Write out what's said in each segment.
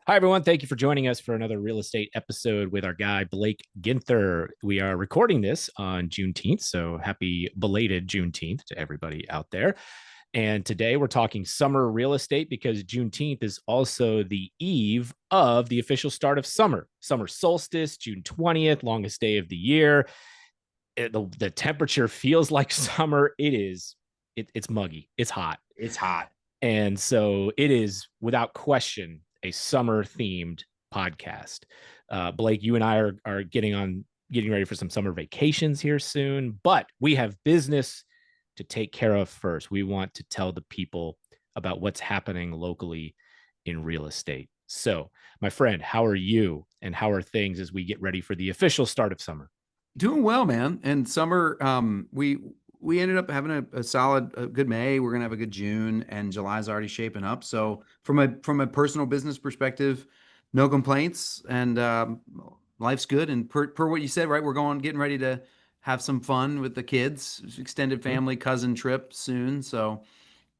Hi, everyone. Thank you for joining us for another real estate episode with our guy, Blake Ginther. We are recording this on Juneteenth, so happy belated Juneteenth to everybody out there. And today we're talking summer real estate because Juneteenth is also the eve of the official start of summer. Summer solstice, June 20th, longest day of the year. The temperature feels like summer. It's muggy. It's hot. It's hot. And so it is, without question, a summer themed podcast. Blake, you and I are getting ready for some summer vacations here soon, but we have business to take care of first. We want to tell the people about what's happening locally in real estate. So, my friend, how are you and how are things as we get ready for the official start of summer? Doing well, man. And summer, we ended up having a solid, a good May. We're gonna have a good June, and July's already shaping up. So from a personal business perspective, no complaints, and life's good. And per what you said, right? Getting ready to have some fun with the kids, extended Hmm? family, cousin trip soon. So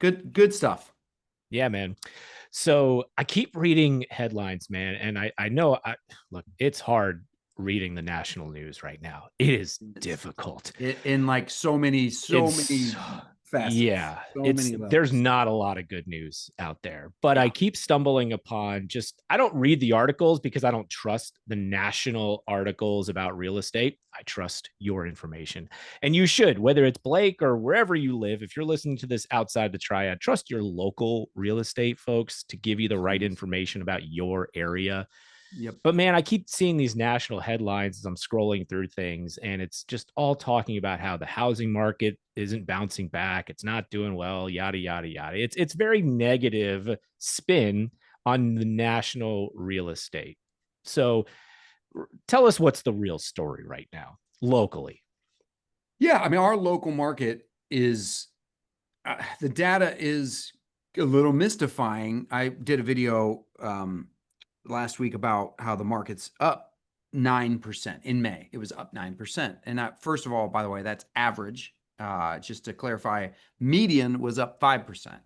good stuff. Yeah, man. So I keep reading headlines, man, and I know look, it's hard reading the national news right now. It is It's difficult. in like so many It's facets, yeah, so it's many there's levels. not a lot of good news out there. But I Yeah. keep stumbling upon just I don't read the articles because I don't trust the national articles about real estate. I trust your information. And you should, whether it's Blake or wherever you live, if you're listening to this outside the Triad, trust your local real estate folks to give you the right Please. information about your area. Yep. But man, I keep seeing these national headlines as I'm scrolling through things, and it's just all talking about how the housing market isn't bouncing back, it's not doing well, yada yada yada. It's very negative spin on the national real estate. So tell us what's the real story right now locally. Yeah, I mean, our local market is the data is a little mystifying. I did a video last week about how the market's up 9% in May. It was up 9%. And first of all, by the way, that's average. Just to clarify, median was up 5%.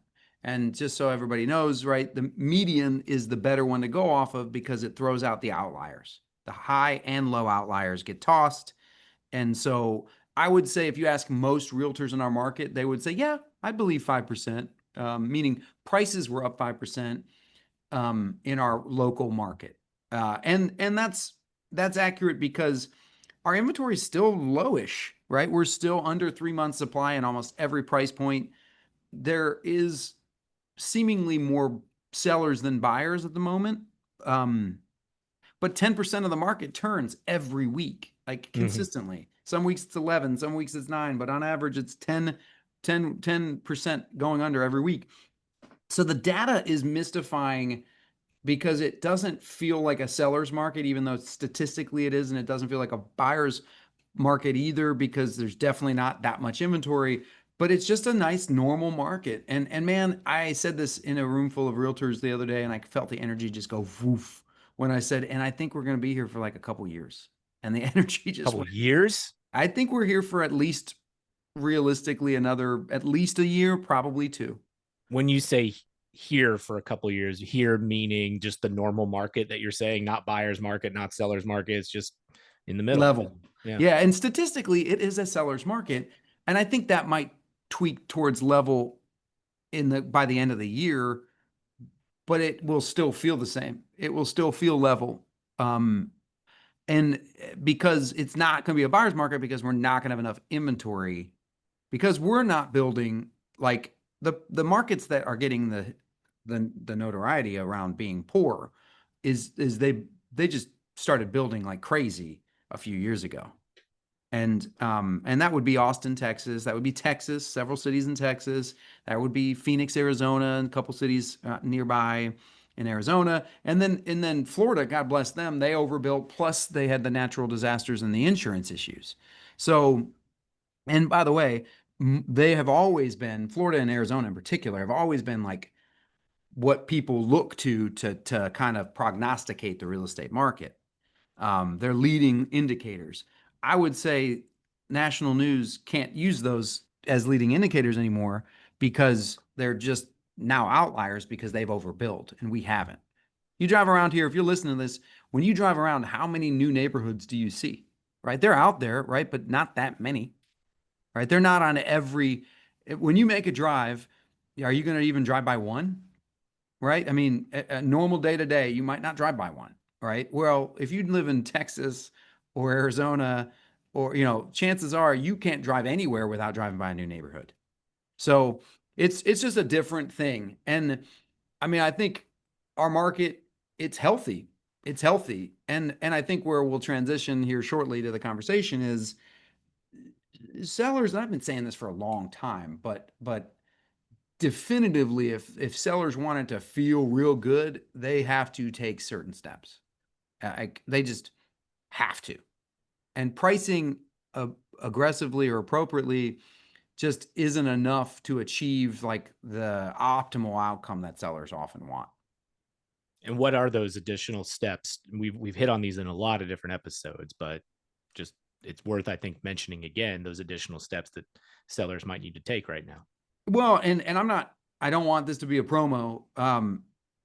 And just so everybody knows, right, the median is the better one to go off of because it throws out the outliers. The high and low outliers get tossed. And so I would say if you ask most realtors in our market, they would say, yeah, I believe 5%, meaning prices were up 5% in our local market. And that's accurate because our inventory is still lowish, right? We're still under 3 months supply in almost every price point. There is seemingly more sellers than buyers at the moment. Um, but 10% of the market turns every week, like Mhm. consistently. Some weeks it's 11, some weeks it's 9, but on average it's 10% going under every week. So the data is mystifying because it doesn't feel like a seller's market, even though statistically it is, and it doesn't feel like a buyer's market either because there's definitely not that much inventory. But it's just a nice normal market. And man, I said this in a room full of realtors the other day, and I felt the energy just go woof when I said, and I think we're going to be here for like a couple years. And the energy just Couple went. years. I think we're here for at least realistically another at least a year, probably two. When you say here for a couple years, here meaning just the normal market that you're saying, not buyer's market, not seller's market, it's just in the middle. Level. Yeah. Yeah, and statistically, it is a seller's market, and I think that might tweak towards level in the by the end of the year, but it will still feel the same. It will still feel level. And because it's not going to be a buyer's market because we're not going to have enough inventory because we're not building like the markets that are getting the notoriety around being poor is they just started building like crazy a few years ago. And that would be Austin, Texas. That would be Texas, several cities in Texas. That would be Phoenix, Arizona, and a couple cities nearby in Arizona. And then Florida, God bless them, they overbuilt. Plus, they had the natural disasters and the insurance issues. So, and by the way, they have always been Florida and Arizona in particular have always been like what people look to kind of prognosticate the real estate market. They're leading indicators. I would say national news can't use those as leading indicators anymore because they're just now outliers because they've overbuilt and we haven't. You drive around here, if you're listening to this, when you drive around, how many new neighborhoods do you see? Right? They're out there, right? But not that many, right? They're not on every, when you make a drive, are you going to even drive by one? Right? I mean, a normal day to day, you might not drive by one, right? Well, if you live in Texas or Arizona, or, chances are you can't drive anywhere without driving by a new neighborhood. So it's just a different thing. And I mean, I think our market, it's healthy. It's healthy. And I think where we'll transition here shortly to the conversation is sellers, and I've been saying this for a long time, but definitively, if sellers wanted to feel real good, they have to take certain steps. They just have to. And pricing aggressively or appropriately just isn't enough to achieve like the optimal outcome that sellers often want. And what are those additional steps? We've hit on these in a lot of different episodes, but just it's worth, I think, mentioning again those additional steps that sellers might need to take right now. Well, and I don't want this to be a promo.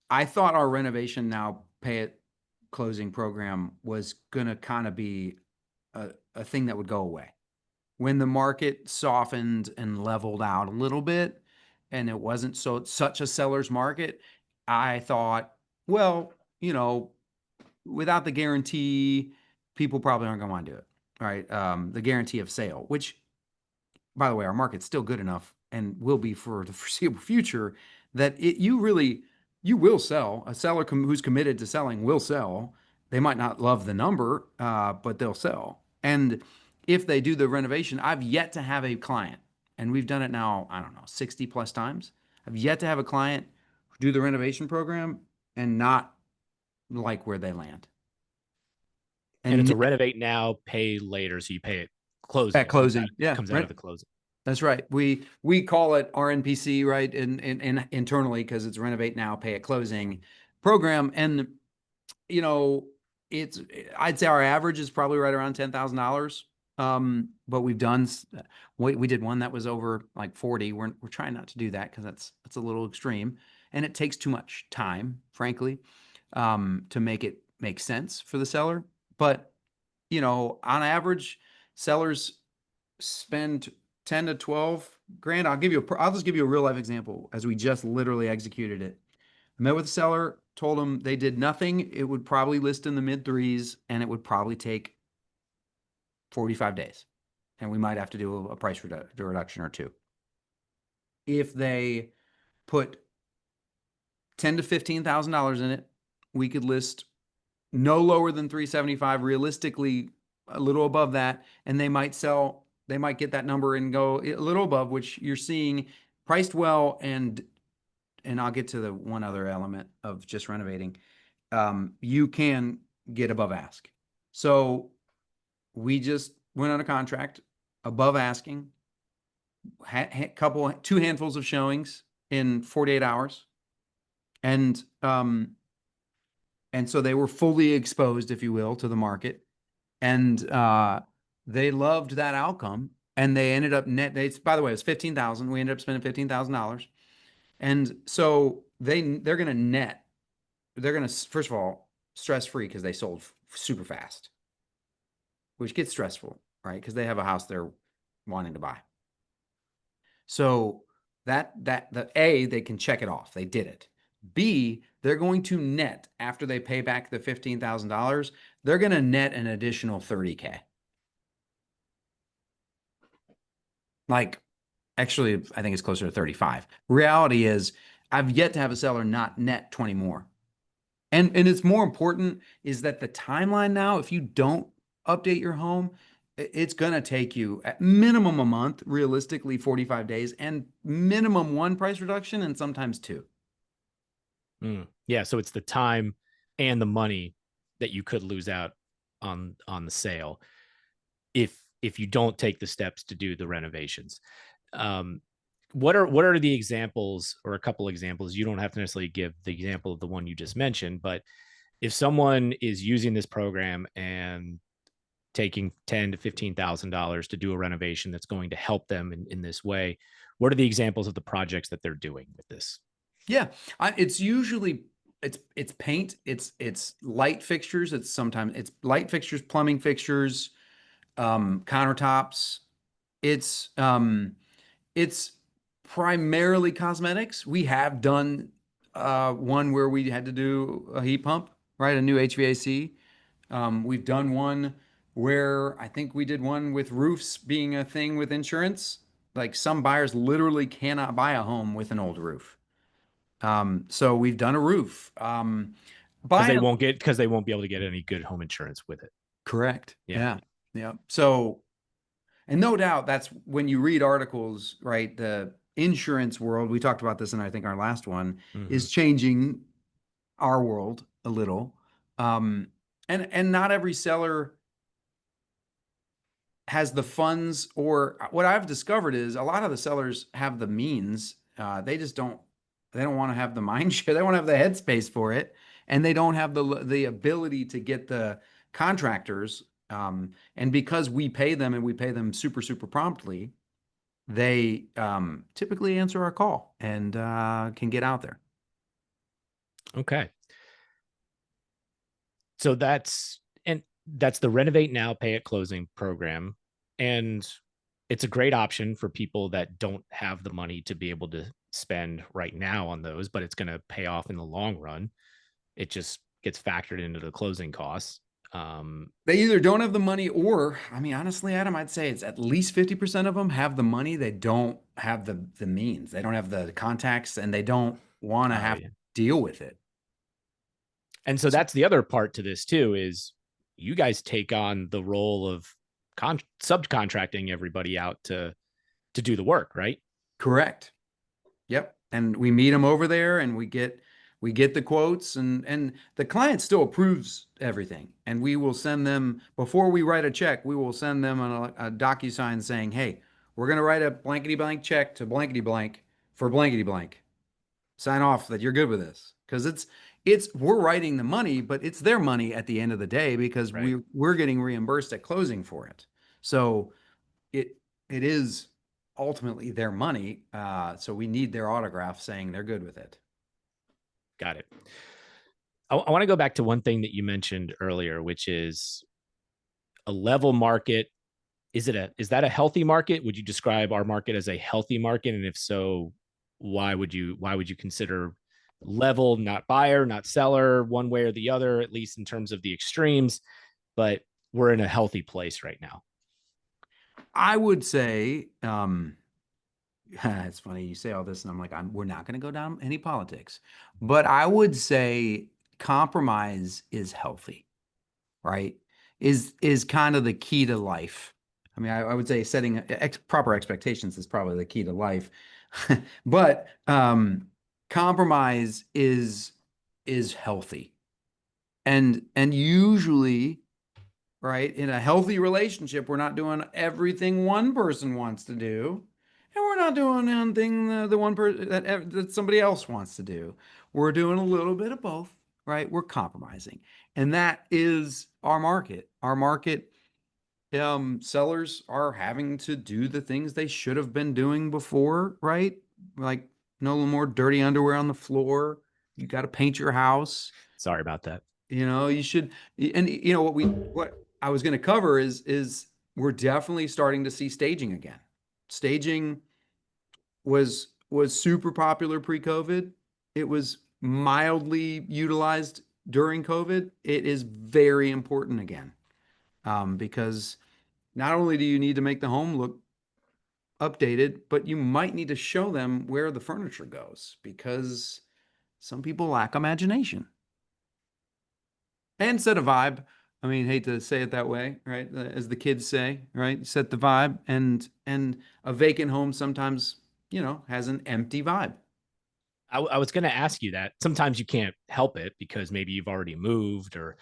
I thought our Renovation Now pay it closing program was gonna kind of be a thing that would go away. When the market softened and leveled out a little bit and it wasn't such a seller's market, I thought, well, without the guarantee, people probably aren't going to want to do it. All right. The guarantee of sale, which, by the way, our market's still good enough and will be for the foreseeable future that you will sell. A seller who's committed to selling will sell. They might not love the number, but they'll sell. And if they do the renovation, I've yet to have a client, and we've done it now, I don't know, 60 plus times. I've yet to have a client do the renovation program and not like where they land. And it's And a renovate now, pay later, so you pay it at closing. closing, yeah, Comes out of right. the closing. That's right. We call it RNPC, right? And internally, because it's Renovate Now, Pay at Closing program. And you know, it's I'd say our average is probably right around $10,000. But we did one that was over like 40. We're trying not to do that because that's a little extreme, and it takes too much time, frankly, to make it make sense for the seller. But on average, sellers spend 10 to 12 grand. I'll just give you a real life example as we just literally executed it. I met with the seller, told them they did nothing. It would probably list in the mid threes and it would probably take 45 days. And we might have to do a price reduction or two. If they put 10 to $15,000 in it, we could list no lower than 375, realistically a little above that, and they might get that number and go a little above, which you're seeing priced well. And I'll get to the one other element of just renovating. You can get above ask. So we just went on a contract above asking, two handfuls of showings in 48 hours. And so they were fully exposed, if you will, to the market. And they loved that outcome. And they ended up by the way, it was 15,000. We ended up spending $15,000. And so they're going to net, they're going to, first of all, stress-free because they sold super fast, which gets stressful, right? Because they have a house they're wanting to buy. So they can check it off. They did it. B, they're going to net, after they pay back the $15,000, they're going to net an additional 30K. Like, actually, I think it's closer to 35. Reality is, I've yet to have a seller not net 20 more. And it's more important is that the timeline now, if you don't update your home, it's going to take you at minimum a month, realistically 45 days, and minimum one price reduction and sometimes two. Yeah, so it's the time and the money that you could lose out on the sale if you don't take the steps to do the renovations. What are the examples, or a couple examples? You don't have to necessarily give the example of the one you just mentioned, but if someone is using this program and taking $10,000 to $15,000 to do a renovation that's going to help them in this way, what are the examples of the projects that they're doing with this? Yeah, it's usually it's paint, it's light fixtures, it's light fixtures, plumbing fixtures, countertops. It's primarily cosmetics. We have done one where we had to do a heat pump, right? A new HVAC. We've done one where I think we did one with roofs being a thing with insurance. Like some buyers literally cannot buy a home with an old roof. So we've done a roof. Because By and they won't be able to get any good home insurance with it. correct. Yeah. Yeah. Yeah. So, and no doubt that's when you read articles, right? The insurance world, we talked about this in I think our last one, Mm-hmm. is changing our world a little. Um, and not every seller has the funds, or what I've discovered is a lot of the sellers have the means. They just they don't want to have the mind share. They don't have the headspace for it. And they don't have the ability to get the contractors. And because we pay them and we pay them super, super promptly, they typically answer our call and can get out there. Okay. So that's the Renovate Now, Pay at Closing program. And it's a great option for people that don't have the money to be able to spend right now on those, but it's going to pay off in the long run. It just gets factored into the closing costs. They either don't have the money or, I mean, honestly, Adam, I'd say it's at least 50% of them have the money. They don't have the means. They don't have the contacts and they don't want to oh have yeah. to deal with it. And so that's the other part to this too, is you guys take on the role of subcontracting everybody out to do the work, right? Correct. Yep. And we meet them over there and we get the quotes and the client still approves everything. And we will send them before we write a check, we will send them a DocuSign saying, "Hey, we're going to write a blankety blank check to blankety blank for blankety blank. Sign off that you're good with this." Because it's we're writing the money, but it's their money at the end of the day because Right. we're getting reimbursed at closing for it. So it it is ultimately their money. So we need their autograph saying they're good with it. Got it. I want to go back to one thing that you mentioned earlier, which is a level market. Is that a healthy market? Would you describe our market as a healthy market? And if so, why would you consider level, not buyer, not seller, one way or the other, at least in terms of the extremes? But we're in a healthy place right now. I would say, it's funny you say all this, and I'm like, we're not going to go down any politics, but I would say compromise is healthy, right? Is kind of the key to life. I mean, I would say setting proper expectations is probably the key to life, but compromise is healthy, and usually, right, in a healthy relationship, we're not doing everything one person wants to do, and we're not doing anything the one person that somebody else wants to do. We're doing a little bit of both, right? We're compromising, and that is our market. Our market, sellers are having to do the things they should have been doing before, right? Like no more dirty underwear on the floor. You got to paint your house. Sorry about that. You should, and what I was going to cover is we're definitely starting to see staging again. Staging was super popular pre-COVID. It was mildly utilized during COVID. It is very important again, because not only do you need to make the home look updated, but you might need to show them where the furniture goes because some people lack imagination and set a vibe. I mean, hate to say it that way, right? As the kids say, right? Set the vibe, and a vacant home sometimes, has an empty vibe. I was going to ask you that. Sometimes you can't help it because maybe you've already moved, or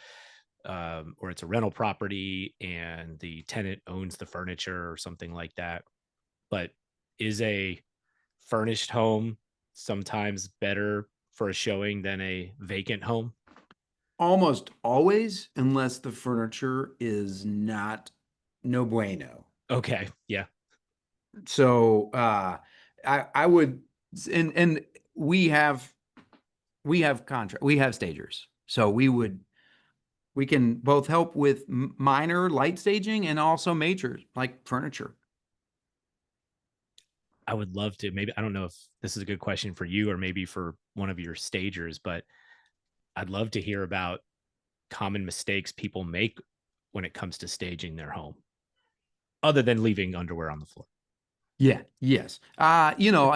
it's a rental property and the tenant owns the furniture or something like that. But is a furnished home sometimes better for a showing than a vacant home? Almost always, unless the furniture is not no bueno. Okay. Yeah. So I would, and we have we have we have stagers. So we can both help with minor light staging and also major like furniture. I would love to. Maybe I don't know if this is a good question for you or maybe for one of your stagers, but I'd love to hear about common mistakes people make when it comes to staging their home, other than leaving underwear on the floor. Yeah, yes. I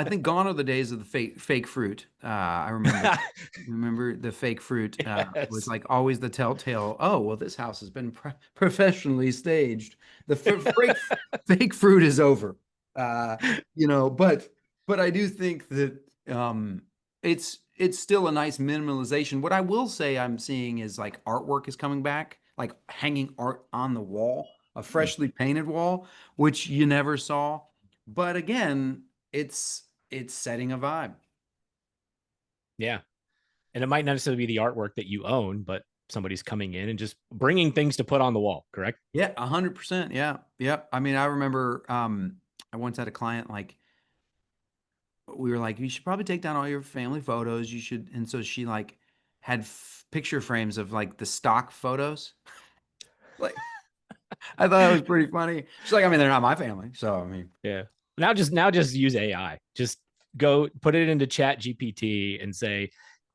think gone are the days of the fake fruit. I remember the fake fruit was Yes. like always the telltale. Oh, well, this house has been professionally staged. The fake fruit is over. Uh, but I do think that it's still a nice minimalization. What I will say I'm seeing is like artwork is coming back, like hanging art on the wall, a freshly painted wall, which you never saw. But again, it's setting a vibe. Yeah. And it might not necessarily be the artwork that you own, but somebody's coming in and just bringing things to put on the wall, correct? Yeah, 100%. Yeah. Yep. I mean, I remember I once had a client like we were like, you should probably take down all your family photos. You should, and so she like had picture frames of like the stock photos. Like I thought it was pretty funny. She's like, I mean, they're not my family, so I mean, Yeah. Now just use AI. Just go put it into Chat GPT and say,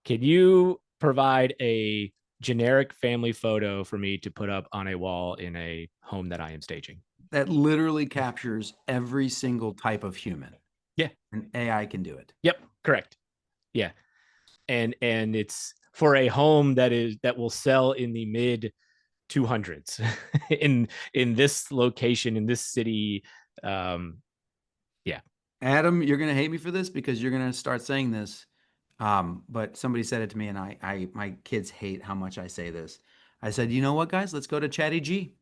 can you provide a generic family photo for me to put up on a wall in a home that I am staging? that literally captures every single type of human, Yeah. and AI can do it. Yep. Correct. Yeah. And it's for a home that will sell in the mid 200s in this location in this city. um yeah. Adam, you're gonna hate me for this because you're gonna start saying this. But somebody said it to me, and my kids hate how much I say this. I said, you know what, guys? Let's go to Chatty G.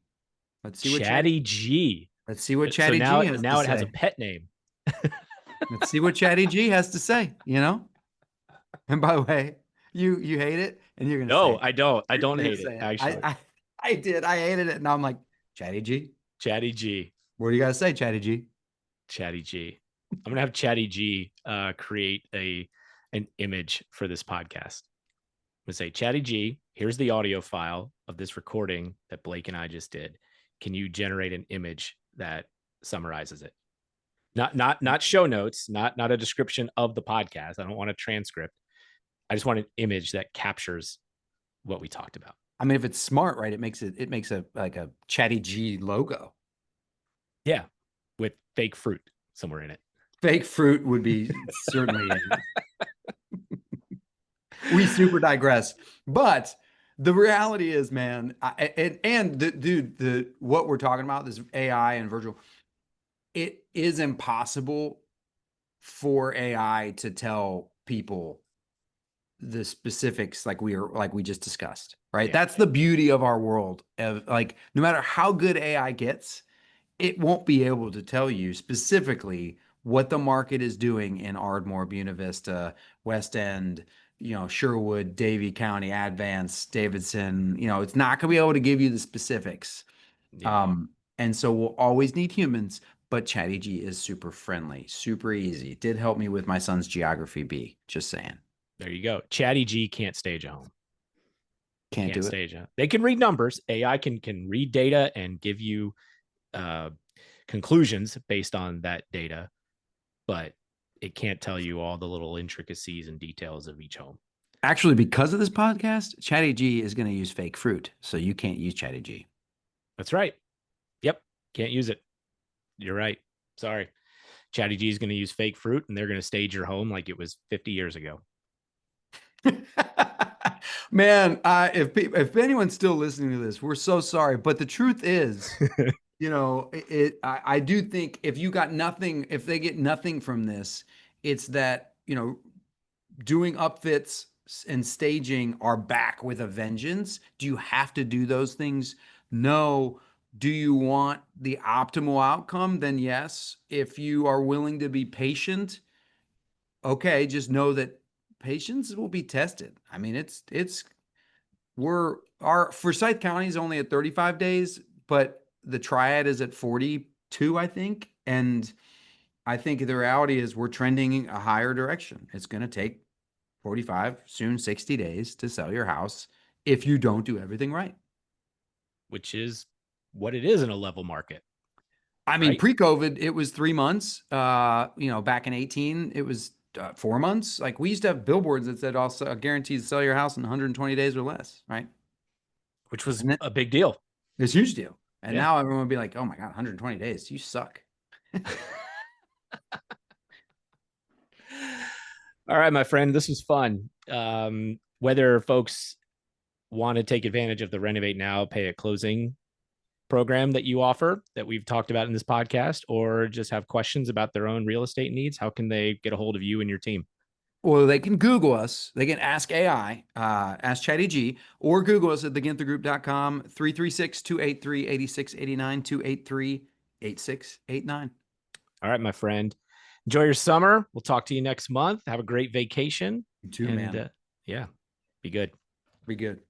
Let's see what Chatty. Chatty G. Let's see what So Chatty now G has to now it has a say. pet name. Let's see what Chatty G has to say. And by the way, you hate it, and you're gonna say No, it. I don't You're gonna hate it say it. actually. I did. I hated it, and I'm like, Chatty G. Chatty G. What do you gotta say, Chatty G? Chatty G. I'm gonna have Chatty G create an image for this podcast. I'm gonna say, Chatty G, here's the audio file of this recording that Blake and I just did. Can you generate an image that summarizes it? Not show notes, not a description of the podcast. I don't want a transcript. I just want an image that captures what we talked about. I mean, if it's smart, right? It makes a like a Chatty G logo. Yeah, with fake fruit somewhere in it. Fake fruit would be certainly we super digress. But the reality is, man, dude, the what we're talking about, this AI and virtual, it is impossible for AI to tell people the specifics like we just discussed, right? Yeah, That's the beauty of our world. Of like, no matter how good AI gets, it won't be able to tell you specifically what the market is doing in Ardmore, Buena Vista, West End, Sherwood, Davie County, Advance, Davidson. It's not going to be able to give you the specifics. yeah. And so we'll always need humans, but ChatGPT is super friendly, super easy. It did help me with my son's geography B, just saying. There you go. Chatty G can't stage a home. Can't Can't do it. stage a. They can read numbers. AI can read data and give you uh, conclusions based on that data, but it can't tell you all the little intricacies and details of each home. Actually, because of this podcast, ChatGPT is going to use fake fruit, so you can't use ChatGPT. That's right. Yep. Can't use it. You're right. Sorry. Chatty G is going to use fake fruit and they're going to stage your home like it was 50 years ago. Man, if anyone's still listening to this, we're so sorry. But the truth is, I do think if you got nothing, if they get nothing from this, it's that, doing upfits and staging are back with a vengeance. Do you have to do those things? No. Do you want the optimal outcome? Then yes. If you are willing to be patient, okay, just know that patience will be tested. I mean, our Forsyth County is only at 35 days, but the Triad is at 42, I think. And I think the reality is we're trending a higher direction. It's going to take 45, soon 60 days to sell your house if you don't do everything right. which is what it is in a level market, I mean, right? pre-COVID, it was 3 months. Back in 18, it was 4 months. Like we used to have billboards that said also guaranteed to sell your house in 120 days or less, right? Which was And then a big deal. it's a huge deal. And Yeah. now everyone would be like, oh my God, 120 days, you suck. All right, my friend, this was fun. Whether folks want to take advantage of the Renovate Now, pay at closing program that you offer that we've talked about in this podcast, or just have questions about their own real estate needs, how can they get a hold of you and your team? Well, they can Google us. They can ask AI, ask ChatGPT, or Google us at theginthergroup.com, 336-283-8689, 283-8689. All right, my friend. Enjoy your summer. We'll talk to you next month. Have a great vacation. You too, And man. yeah, be good. Be good.